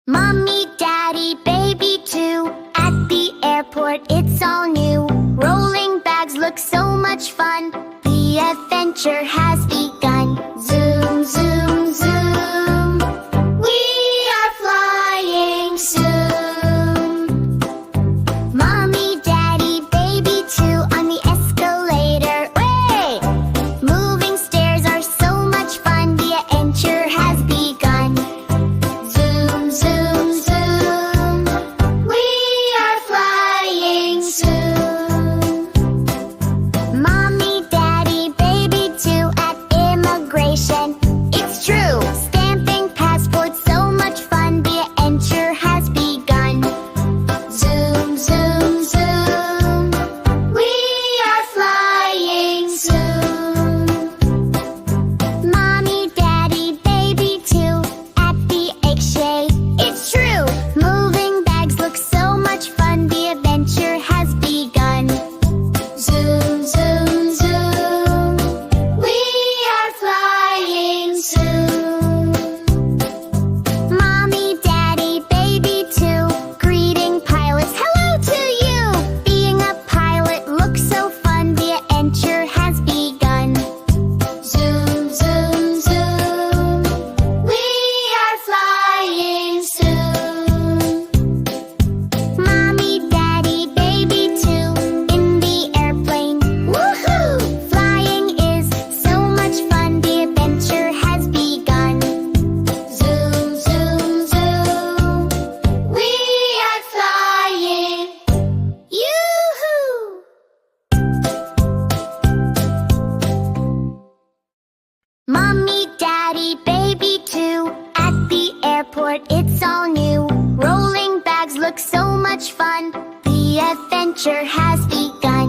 Mommy, Daddy, baby too. At the airport, it's all new. Rolling bags look so much fun. The adventure has begun. Zoom, zoom, zoom. We are flying soon. Mommy, Daddy, baby too. On the escalator, way! Moving stairs are so much fun. The adventure has begun. Zoom, zoom, zoom. We are flying soon. Mommy, Daddy, baby too. At immigration, it's true. Stamping passports, so much fun. The adventure has begun. Zoom, zoom, zoom. We are flying soon. Mommy, Daddy, baby too. At the exchange, it's true. Moving bags look so much fun. The adventure has begun. Zoom, zoom, zoom. We are flying soon. Mommy, Daddy, baby too. Greeting pilots, hello to you. Being a pilot looks so fun. The adventure has begun. Zoom, zoom, zoom. We are flying soon. Mommy, Daddy, baby too. In the airplane, woohoo! Flying is so much fun. The adventure has begun. Zoom, zoom, zoom. We are flying. Yoo-hoo! Mommy, Daddy, baby too. At the airport, it's all new. Rolling bags look so much fun. The adventure has begun.